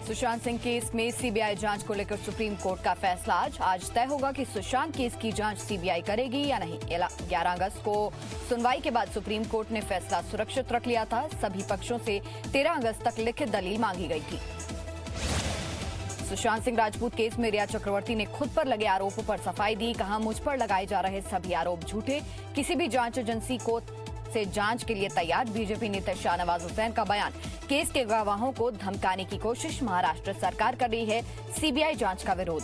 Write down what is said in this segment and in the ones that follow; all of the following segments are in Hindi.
सुशांत सिंह केस में सीबीआई जांच को लेकर सुप्रीम कोर्ट का फैसला आज तय होगा कि सुशांत केस की जांच सीबीआई करेगी या नहीं। 11 अगस्त को सुनवाई के बाद सुप्रीम कोर्ट ने फैसला सुरक्षित रख लिया था। सभी पक्षों से 13 अगस्त तक लिखित दलील मांगी गई थी। सुशांत सिंह राजपूत केस में रिया चक्रवर्ती ने खुद पर लगे आरोपों पर सफाई दी। कहा, मुझ पर लगाए जा रहे सभी आरोप झूठे, किसी भी जांच एजेंसी को से जांच के लिए तैयार। बीजेपी नेता शाहनवाज हुसैन का बयान, केस के गवाहों को धमकाने की कोशिश। महाराष्ट्र सरकार कर रही है सीबीआई जांच का विरोध।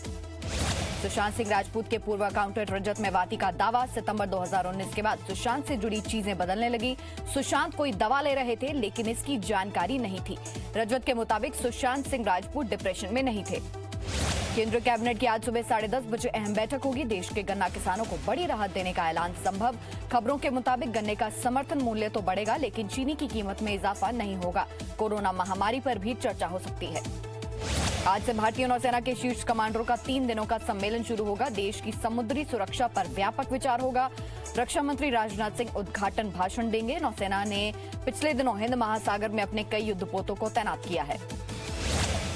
सुशांत सिंह राजपूत के पूर्व अकाउंटेंट रजत मेवाती का दावा, सितंबर 2019 के बाद सुशांत से जुड़ी चीजें बदलने लगी। सुशांत कोई दवा ले रहे थे लेकिन इसकी जानकारी नहीं थी। रजत के मुताबिक सुशांत सिंह राजपूत डिप्रेशन में नहीं थे। केंद्रीय कैबिनेट की आज सुबह 10:30 बजे अहम बैठक होगी। देश के गन्ना किसानों को बड़ी राहत देने का ऐलान संभव। खबरों के मुताबिक गन्ने का समर्थन मूल्य तो बढ़ेगा लेकिन चीनी की कीमत में इजाफा नहीं होगा। कोरोना महामारी पर भी चर्चा हो सकती है। आज से भारतीय नौसेना के शीर्ष कमांडरों का 3 दिनों का सम्मेलन शुरू होगा। देश की समुद्री सुरक्षा पर व्यापक विचार होगा। रक्षा मंत्री राजनाथ सिंह उद्घाटन भाषण देंगे। नौसेना ने पिछले दिनों हिंद महासागर में अपने कई युद्धपोतों को तैनात किया है।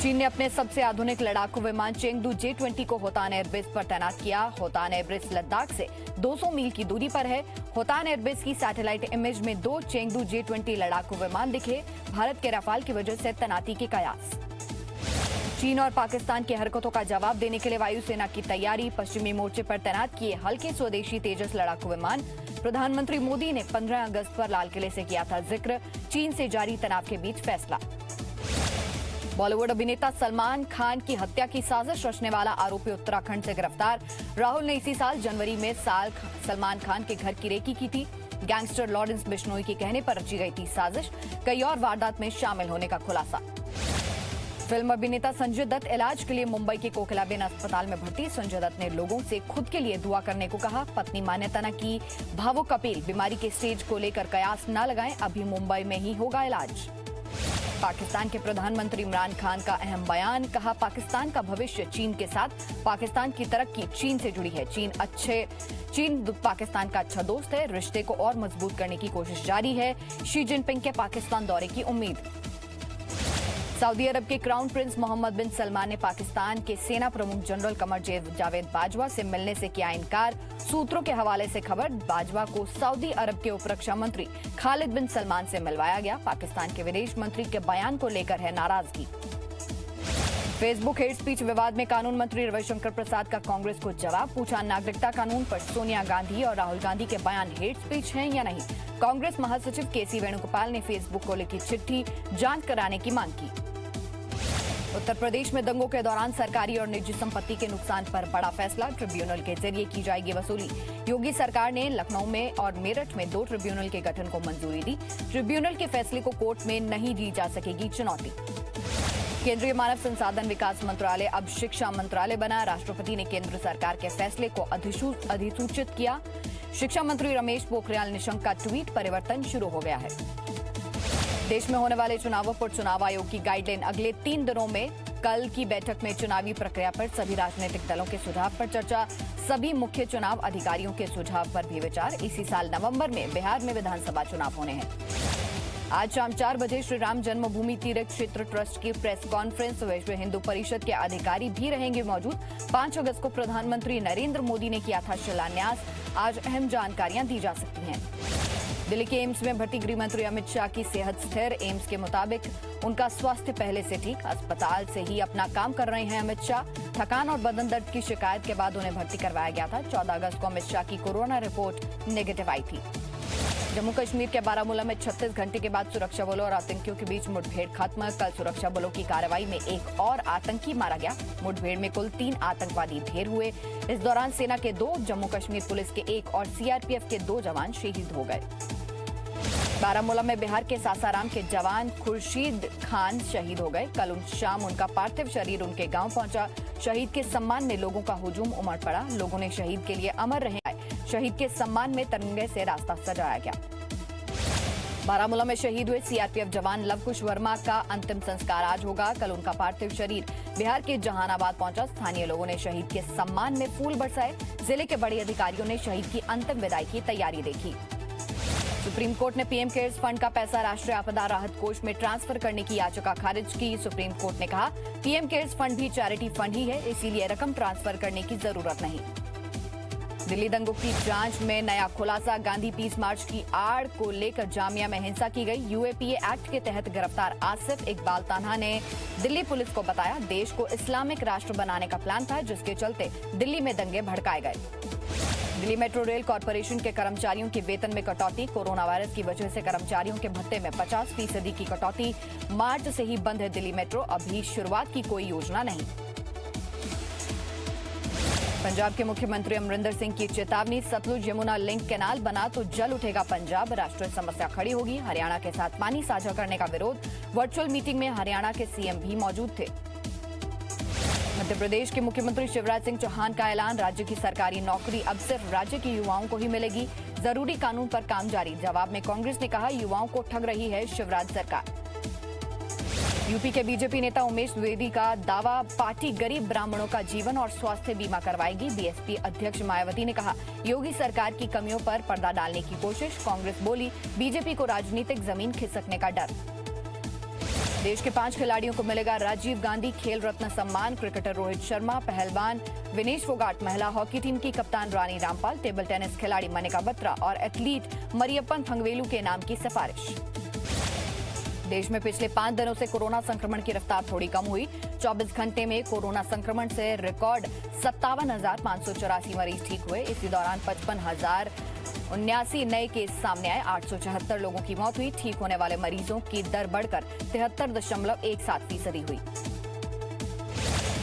चीन ने अपने सबसे आधुनिक लड़ाकू विमान चेंगडू J-20 को होतान एयरबेस पर तैनात किया। होतान एयरबेस लद्दाख से 200 मील की दूरी पर है। होतान एयरबेस की सैटेलाइट इमेज में 2 चेंगडू J-20 लड़ाकू विमान दिखे। भारत के रफाल की वजह से तैनाती के कयास। चीन और पाकिस्तान की हरकतों का जवाब देने के लिए वायुसेना की तैयारी। पश्चिमी मोर्चे पर तैनात किए हल्के स्वदेशी तेजस लड़ाकू विमान। प्रधानमंत्री मोदी ने 15 अगस्त पर लाल किले से किया था जिक्र। चीन से जारी तनाव के बीच फैसला। बॉलीवुड अभिनेता सलमान खान की हत्या की साजिश रचने वाला आरोपी उत्तराखंड से गिरफ्तार। राहुल ने इसी साल जनवरी में सलमान खान के घर की रेकी की थी। गैंगस्टर लॉरेंस बिश्नोई के कहने पर रची गई थी साजिश। कई और वारदात में शामिल होने का खुलासा। फिल्म अभिनेता संजय दत्त इलाज के लिए मुंबई के कोकिलाबेन अस्पताल में भर्ती। संजय दत्त ने लोगों से खुद के लिए दुआ करने को कहा। पत्नी मान्यता न की भावुक अपील। बीमारी के स्टेज को लेकर कयास न लगाएं, अभी मुंबई में ही होगा इलाज। पाकिस्तान के प्रधानमंत्री इमरान खान का अहम बयान। कहा, पाकिस्तान का भविष्य चीन के साथ, पाकिस्तान की तरक्की चीन से जुड़ी है। चीन पाकिस्तान का अच्छा दोस्त है। रिश्ते को और मजबूत करने की कोशिश जारी है। शी जिनपिंग के पाकिस्तान दौरे की उम्मीद। सऊदी अरब के क्राउन प्रिंस मोहम्मद बिन सलमान ने पाकिस्तान के सेना प्रमुख जनरल कमर जावेद बाजवा से मिलने से किया इनकार। सूत्रों के हवाले से खबर, बाजवा को सऊदी अरब के उपरक्षा मंत्री खालिद बिन सलमान से मिलवाया गया। पाकिस्तान के विदेश मंत्री के बयान को लेकर है नाराजगी। फेसबुक हेट स्पीच विवाद में कानून मंत्री रविशंकर प्रसाद का कांग्रेस को जवाब। पूछा, नागरिकता कानून पर सोनिया गांधी और राहुल गांधी के बयान हेट स्पीच हैं या नहीं। कांग्रेस महासचिव केसी वेणुगोपाल ने फेसबुक को लिखी चिट्ठी, जांच कराने की मांग की। उत्तर प्रदेश में दंगों के दौरान सरकारी और निजी संपत्ति के नुकसान पर बड़ा फैसला। ट्रिब्यूनल के जरिए की जाएगी वसूली। योगी सरकार ने लखनऊ में और मेरठ में 2 ट्रिब्यूनल के गठन को मंजूरी दी। ट्रिब्यूनल के फैसले को कोर्ट में नहीं दी जा सकेगी चुनौती। केंद्रीय मानव संसाधन विकास मंत्रालय अब शिक्षा मंत्रालय बना। राष्ट्रपति ने केंद्र सरकार के फैसले को अधिसूचित किया। शिक्षा मंत्री रमेश पोखरियाल निशंक का ट्वीट, परिवर्तन शुरू हो गया है। देश में होने वाले चुनावों पर चुनाव आयोग की गाइडलाइन अगले 3 दिनों में। कल की बैठक में चुनावी प्रक्रिया पर सभी राजनीतिक दलों के सुझाव पर चर्चा। सभी मुख्य चुनाव अधिकारियों के सुझाव पर भी विचार। इसी साल नवंबर में बिहार में विधानसभा चुनाव होने हैं। आज शाम 4 बजे श्री राम जन्मभूमि तीर्थ क्षेत्र ट्रस्ट की प्रेस कॉन्फ्रेंस। विश्व हिंदू परिषद के अधिकारी भी रहेंगे मौजूद। 5 अगस्त को प्रधानमंत्री नरेंद्र मोदी ने किया था शिलान्यास। आज अहम जानकारियां दी जा सकती हैं। दिल्ली के एम्स में भर्ती गृह मंत्री अमित शाह की सेहत स्थिर। एम्स के मुताबिक उनका स्वास्थ्य पहले से ठीक। अस्पताल से ही अपना काम कर रहे हैं अमित शाह। थकान और बदन दर्द की शिकायत के बाद उन्हें भर्ती करवाया गया था। 14 अगस्त को अमित शाह की कोरोना रिपोर्ट नेगेटिव आई थी। जम्मू कश्मीर के बारामूला में 36 घंटे के बाद सुरक्षा बलों और आतंकियों के बीच मुठभेड़ खत्म। कल सुरक्षा बलों की कार्रवाई में एक और आतंकी मारा गया। मुठभेड़ में कुल 3 आतंकवादी ढेर हुए। इस दौरान सेना के 2, जम्मू कश्मीर पुलिस के 1 और सीआरपीएफ के 2 जवान शहीद हो गए। बारामूला में बिहार के सासाराम के जवान खुर्शीद खान शहीद हो गए। कल शाम उनका पार्थिव शरीर उनके गांव पहुंचा। शहीद के सम्मान में लोगों का हुजूम उमड़ पड़ा। लोगों ने शहीद के लिए अमर रहे। शहीद के सम्मान में तिरंगे से रास्ता सजाया गया। बारामूला में शहीद हुए सीआरपीएफ जवान लवकुश वर्मा का अंतिम संस्कार आज होगा। कल उनका पार्थिव शरीर बिहार के जहानाबाद पहुंचा। स्थानीय लोगों ने शहीद के सम्मान में फूल बरसाए। जिले के बड़े अधिकारियों ने शहीद की अंतिम विदाई की तैयारी देखी। सुप्रीम कोर्ट ने पीएम केयर्स फंड का पैसा राष्ट्रीय आपदा राहत कोष में ट्रांसफर करने की याचिका खारिज की। सुप्रीम कोर्ट ने कहा पीएम केयर्स फंड भी चैरिटी फंड ही है, इसीलिए रकम ट्रांसफर करने की जरूरत नहीं। दिल्ली दंगों की जांच में नया खुलासा, गांधी पीस मार्च की आड़ को लेकर जामिया में हिंसा की गई। यूएपीए एक्ट के तहत गिरफ्तार आसिफ इकबाल तान्हा ने दिल्ली पुलिस को बताया देश को इस्लामिक राष्ट्र बनाने का प्लान था, जिसके चलते दिल्ली में दंगे भड़काए गए। दिल्ली मेट्रो रेल कॉरपोरेशन के कर्मचारियों के वेतन में कटौती, कोरोना वायरस की वजह से कर्मचारियों के भत्ते में 50% की कटौती। मार्च से ही बंद है दिल्ली मेट्रो, अभी शुरुआत की कोई योजना नहीं। पंजाब के मुख्यमंत्री अमरिंदर सिंह की चेतावनी, सतलुज यमुना लिंक कैनाल बना तो जल उठेगा पंजाब, राष्ट्रीय समस्या खड़ी होगी। हरियाणा के साथ पानी साझा करने का विरोध, वर्चुअल मीटिंग में हरियाणा के सीएम भी मौजूद थे। मध्य प्रदेश के मुख्यमंत्री शिवराज सिंह चौहान का ऐलान, राज्य की सरकारी नौकरी अब सिर्फ राज्य के युवाओं को ही मिलेगी, जरूरी कानून पर काम जारी। जवाब में कांग्रेस ने कहा युवाओं को ठग रही है शिवराज सरकार। यूपी के बीजेपी नेता उमेश द्विवेदी का दावा, पार्टी गरीब ब्राह्मणों का जीवन और स्वास्थ्य बीमा करवाएगी। बीएसपी अध्यक्ष मायावती ने कहा योगी सरकार की कमियों पर पर्दा डालने की कोशिश। कांग्रेस बोली बीजेपी को राजनीतिक जमीन खिसकने का डर। देश के 5 खिलाड़ियों को मिलेगा राजीव गांधी खेल रत्न सम्मान, क्रिकेटर रोहित शर्मा, पहलवान विनेश फोगाट, महिला हॉकी टीम की कप्तान रानी रामपाल, टेबल टेनिस खिलाड़ी मनिका बत्रा और एथलीट मरियप्पन थंगवेलू के नाम की सिफारिश। देश में पिछले 5 दिनों से कोरोना संक्रमण की रफ्तार थोड़ी कम हुई। 24 घंटे में कोरोना संक्रमण से रिकॉर्ड 57,584 मरीज ठीक हुए। इसी दौरान 55,079 नए केस सामने आए। 874 लोगों की मौत हुई। ठीक होने वाले मरीजों की दर बढ़कर 73.17% हुई।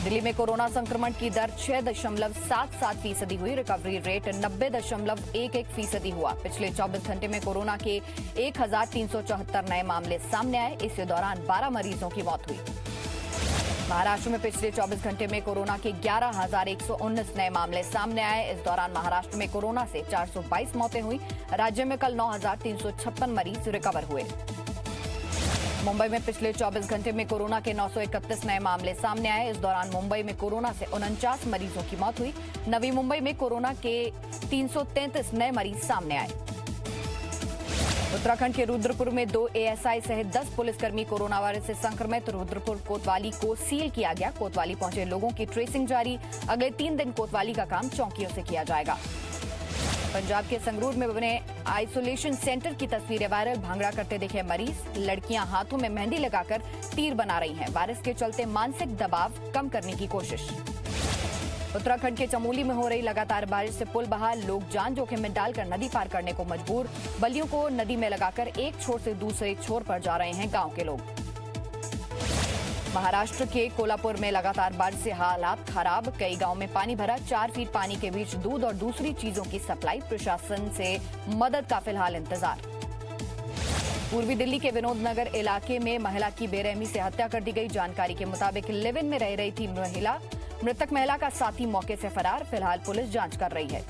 दिल्ली में कोरोना संक्रमण की दर 6.77% हुई। रिकवरी रेट 90.11% हुआ। पिछले 24 घंटे में कोरोना के 1,374 नए मामले सामने आए। इस दौरान 12 मरीजों की मौत हुई। महाराष्ट्र में पिछले 24 घंटे में कोरोना के 11,119 नए मामले सामने आए। इस दौरान महाराष्ट्र में कोरोना से 422 मौतें हुई। राज्य में कल 9,356 मरीज रिकवर हुए। मुंबई में पिछले 24 घंटे में कोरोना के 931 नए मामले सामने आए। इस दौरान मुंबई में कोरोना से 49 मरीजों की मौत हुई। नवी मुंबई में कोरोना के 333 नए मरीज सामने आए। उत्तराखंड के रुद्रपुर में 2 एएसआई सहित 10 पुलिसकर्मी कोरोना वायरस से संक्रमित। रुद्रपुर कोतवाली को सील किया गया। कोतवाली पहुंचे लोगों की ट्रेसिंग जारी। अगले 3 दिन कोतवाली का काम चौकियों से किया जाएगा। पंजाब के संगरूर में बने आइसोलेशन सेंटर की तस्वीरें वायरल। भांगड़ा करते दिखे मरीज। लड़कियां हाथों में मेहंदी लगाकर तीर बना रही हैं। वायरस के चलते मानसिक दबाव कम करने की कोशिश। उत्तराखंड के चमोली में हो रही लगातार बारिश से पुल बहाल। लोग जान जोखिम में डालकर नदी पार करने को मजबूर। बल्लियों को नदी में लगाकर एक छोर से दूसरे छोर पर जा रहे हैं गांव के लोग। महाराष्ट्र के कोल्हापुर में लगातार बारिश से हालात खराब। कई गांव में पानी भरा। 4 फीट पानी के बीच दूध और दूसरी चीजों की सप्लाई। प्रशासन से मदद का फिलहाल इंतजार। पूर्वी दिल्ली के विनोद नगर इलाके में महिला की बेरहमी से हत्या कर दी गई। जानकारी के मुताबिक लिव इन में रह रही थी महिला। मृतक महिला का साथी मौके से फरार। फिलहाल पुलिस जांच कर रही है।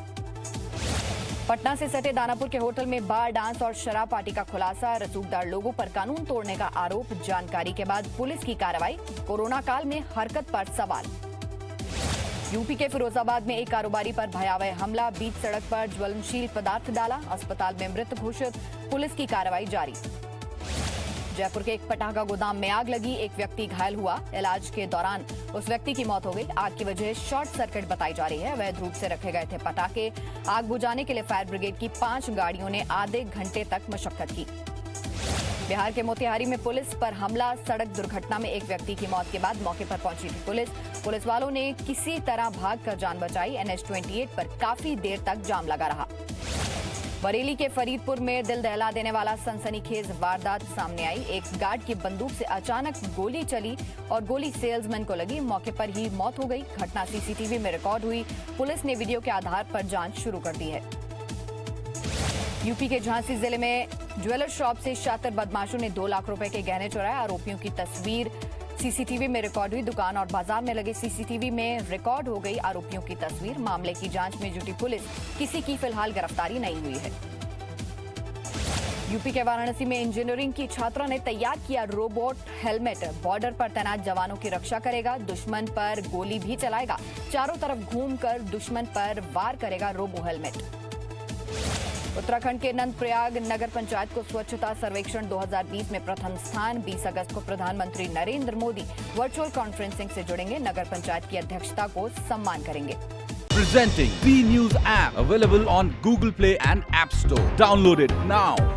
पटना से सटे दानापुर के होटल में बार डांस और शराब पार्टी का खुलासा। रसूखदार लोगों पर कानून तोड़ने का आरोप। जानकारी के बाद पुलिस की कार्रवाई। कोरोना काल में हरकत पर सवाल। यूपी के फिरोजाबाद में एक कारोबारी पर भयावह हमला। बीच सड़क पर ज्वलनशील पदार्थ डाला। अस्पताल में मृत घोषित। पुलिस की कार्रवाई जारी। जयपुर के एक पटाखा गोदाम में आग लगी। एक व्यक्ति घायल हुआ। इलाज के दौरान उस व्यक्ति की मौत हो गई। आग की वजह शॉर्ट सर्किट बताई जा रही है। अवैध रूप से रखे गए थे पटाखे। आग बुझाने के लिए फायर ब्रिगेड की 5 गाड़ियों ने आधे घंटे तक मशक्कत की। बिहार के मोतिहारी में पुलिस पर हमला। सड़क दुर्घटना में एक व्यक्ति की मौत के बाद मौके पर पहुंची थी पुलिस। पुलिस वालों ने किसी तरह भागकर जान बचाई। NH-28 पर काफी देर तक जाम लगा रहा। बरेली के फरीदपुर में दिल दहला देने वाला सनसनीखेज वारदात सामने आई। एक गार्ड की बंदूक से अचानक गोली चली और गोली सेल्समैन को लगी। मौके पर ही मौत हो गई। घटना सीसीटीवी में रिकॉर्ड हुई। पुलिस ने वीडियो के आधार पर जांच शुरू कर दी है। यूपी के झांसी जिले में ज्वेलर शॉप से शातिर बदमाशों ने 2 लाख रुपए के गहने चुराए। आरोपियों की तस्वीर सीसीटीवी में रिकॉर्ड हुई। दुकान और बाजार में लगे सीसीटीवी में रिकॉर्ड हो गई आरोपियों की तस्वीर। मामले की जांच में जुटी पुलिस। किसी की फिलहाल गिरफ्तारी नहीं हुई है। यूपी के वाराणसी में इंजीनियरिंग की छात्रा ने तैयार किया रोबोट हेलमेट। बॉर्डर पर तैनात जवानों की रक्षा करेगा। दुश्मन पर गोली भी चलाएगा। चारों तरफ घूमकर दुश्मन पर वार करेगा रोबो हेलमेट। उत्तराखंड के नंदप्रयाग नगर पंचायत को स्वच्छता सर्वेक्षण 2020 में प्रथम स्थान। 20 अगस्त को प्रधानमंत्री नरेंद्र मोदी वर्चुअल कॉन्फ्रेंसिंग से जुड़ेंगे। नगर पंचायत की अध्यक्षता को सम्मान करेंगे। Presenting B News app, available on Google Play and App Store. Download it now.